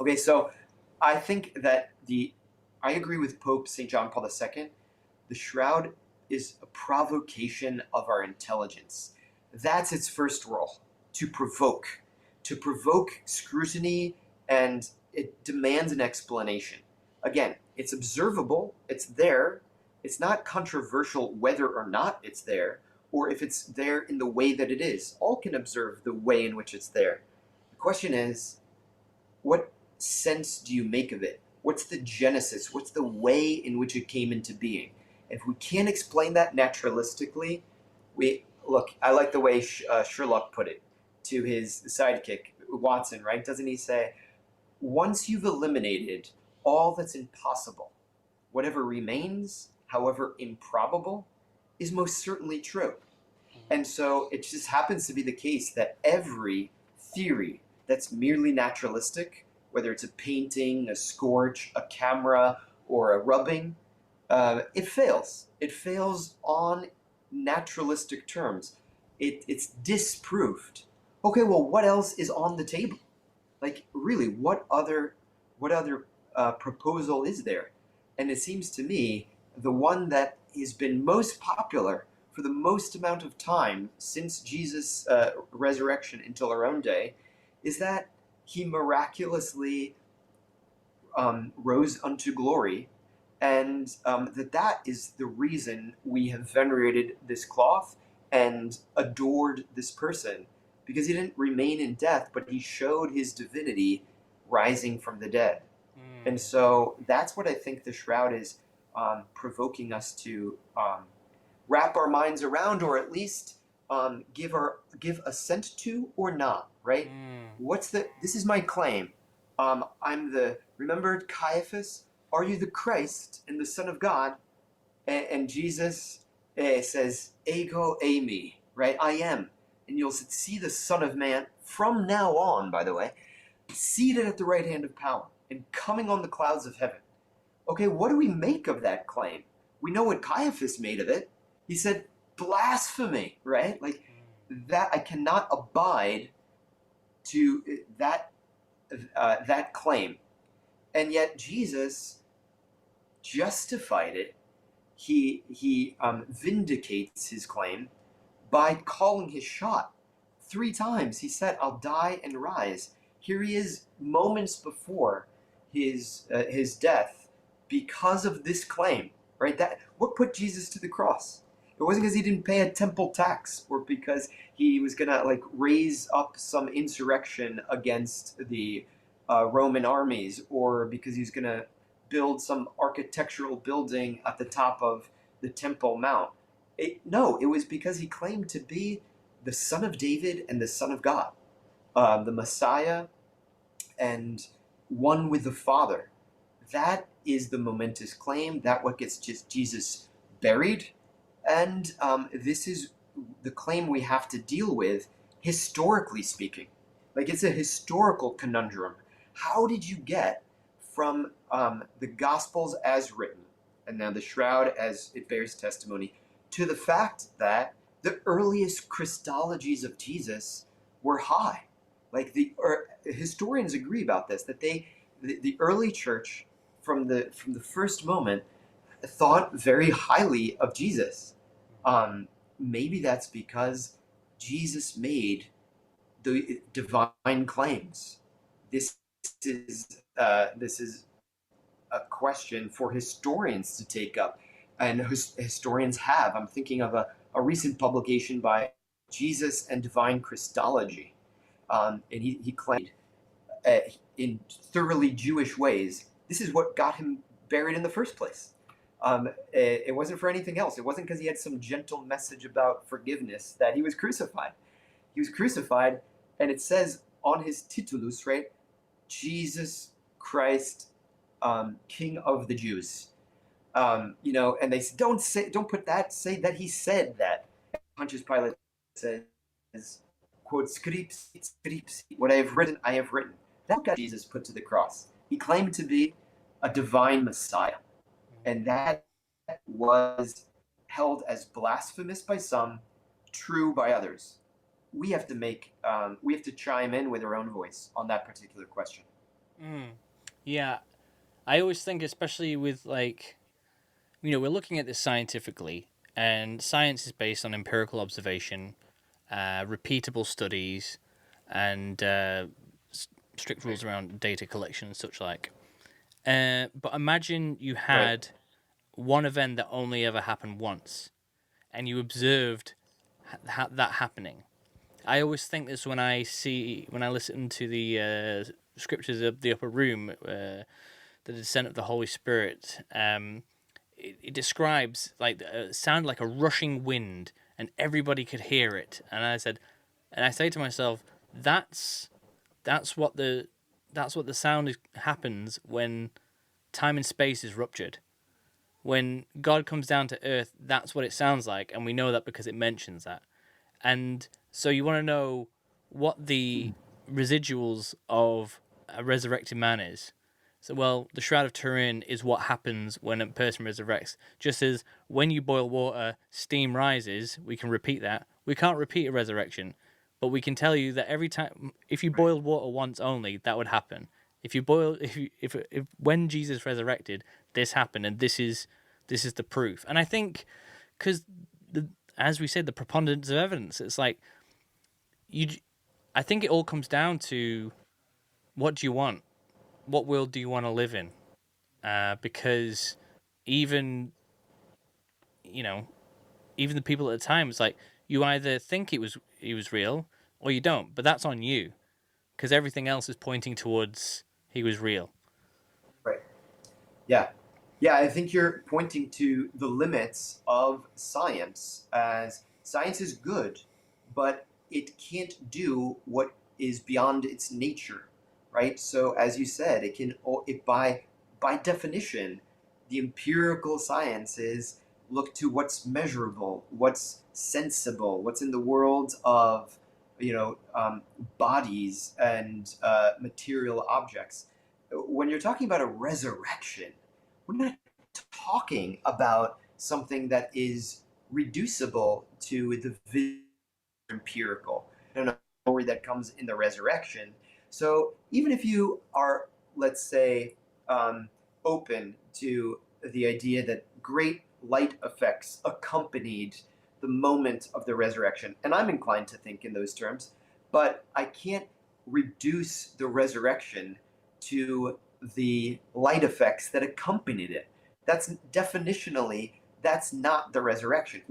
Okay, so I think that I agree with Pope St. John Paul II. The shroud is a provocation of our intelligence. That's its first role, to provoke scrutiny, and it demands an explanation. Again, it's observable, it's there. It's not controversial whether or not it's there, or if it's there in the way that it is. All can observe the way in which it's there. The question is, what sense do you make of it? What's the genesis? What's the way in which it came into being? If we can't explain that naturalistically, I like the way Sherlock put it to his sidekick, Watson, right? Doesn't he say, once you've eliminated all that's impossible, whatever remains, however improbable, is most certainly true. And so it just happens to be the case that every theory that's merely naturalistic, whether it's a painting, a scorch, a camera, or a rubbing, it fails. It fails on naturalistic terms. It's disproved. Okay, well, what else is on the table? Like, really, what other proposal is there? And it seems to me the one that has been most popular for the most amount of time since Jesus' resurrection until our own day is that he miraculously rose unto glory, and that is the reason we have venerated this cloth and adored this person, because he didn't remain in death, but he showed his divinity rising from the dead. And so that's what I think the shroud is provoking us to wrap our minds around, or at least give assent to, or not, right? This is my claim. Remember Caiaphas? Are you the Christ and the Son of God? And Jesus says, ego eimi, right? I am. And you'll see the Son of Man from now on, by the way, seated at the right hand of power and coming on the clouds of heaven. Okay, what do we make of that claim? We know what Caiaphas made of it. He said, blasphemy, right? Like that, I cannot abide to that claim. And yet Jesus justified it. He vindicates his claim by calling his shot. 3 times he said, I'll die and rise. Here he is moments before his death because of this claim, right? What put Jesus to the cross? It wasn't because he didn't pay a temple tax, or because he was gonna raise up some insurrection against the Roman armies, or because he was gonna build some architectural building at the top of the Temple Mount. No, it was because he claimed to be the Son of David and the Son of God, the Messiah, and one with the Father. That is the momentous claim. That what gets Jesus buried, and this is the claim we have to deal with, historically speaking. Like, it's a historical conundrum. How did you get from the Gospels as written, and now the Shroud as it bears testimony, to the fact that the earliest Christologies of Jesus were high? Like, historians agree about this, that the early church from the first moment thought very highly of Jesus. Maybe that's because Jesus made the divine claims. This is a question for historians to take up, and historians have. I'm thinking of a recent publication by Jesus and Divine Christology, and he claimed in thoroughly Jewish ways, this is what got him buried in the first place. It wasn't for anything else. It wasn't because he had some gentle message about forgiveness that he was crucified. He was crucified, and it says on his titulus, right, Jesus Christ, King of the Jews. And they say, don't put that. Say that he said that. Pontius Pilate says, quote, scripsi, what I have written, I have written. That got Jesus put to the cross. He claimed to be a divine Messiah, and that was held as blasphemous by some, true by others. We have to chime in with our own voice on that particular question. Mm. Yeah, I always think, especially with like, we're looking at this scientifically, and science is based on empirical observation, repeatable studies, and strict Right. rules around data collection and such like. But imagine you Right. had one event that only ever happened once, and you observed that happening. I always think this when I listen to the scriptures of the upper room, the descent of the Holy Spirit. It describes like sound like a rushing wind, and everybody could hear it. And I say to myself, that's that's what the that's what the sound happens when time and space is ruptured. When God comes down to earth, that's what it sounds like, and we know that because it mentions that. And so you want to know what the residuals of a resurrected man is. So, well, the Shroud of Turin is what happens when a person resurrects. Just as when you boil water, steam rises, we can repeat that. We can't repeat a resurrection, but we can tell you that every time, if you Right. boiled water once only, that would happen. If you boil, if when Jesus resurrected, this happened, and this is the proof. And I think because the as we said, the preponderance of evidence, it's like you. I think it all comes down to what do you want? What world do you want to live in? Because even you know even the people at the time, it's like you either think he was real or you don't, but that's on you because everything else is pointing towards he was real. Right. Yeah. Yeah, I think you're pointing to the limits of science as science is good, but it can't do what is beyond its nature, right? So as you said, it by definition, the empirical sciences look to what's measurable, what's sensible, what's in the world of bodies and material objects. When you're talking about a resurrection, we're not talking about something that is reducible to the empirical. I don't know story that comes in the resurrection. So even if you are, let's say, open to the idea that great light effects accompanied the moment of the resurrection, and I'm inclined to think in those terms, but I can't reduce the resurrection to the light effects that accompanied it. That's definitionally, that's not the resurrection.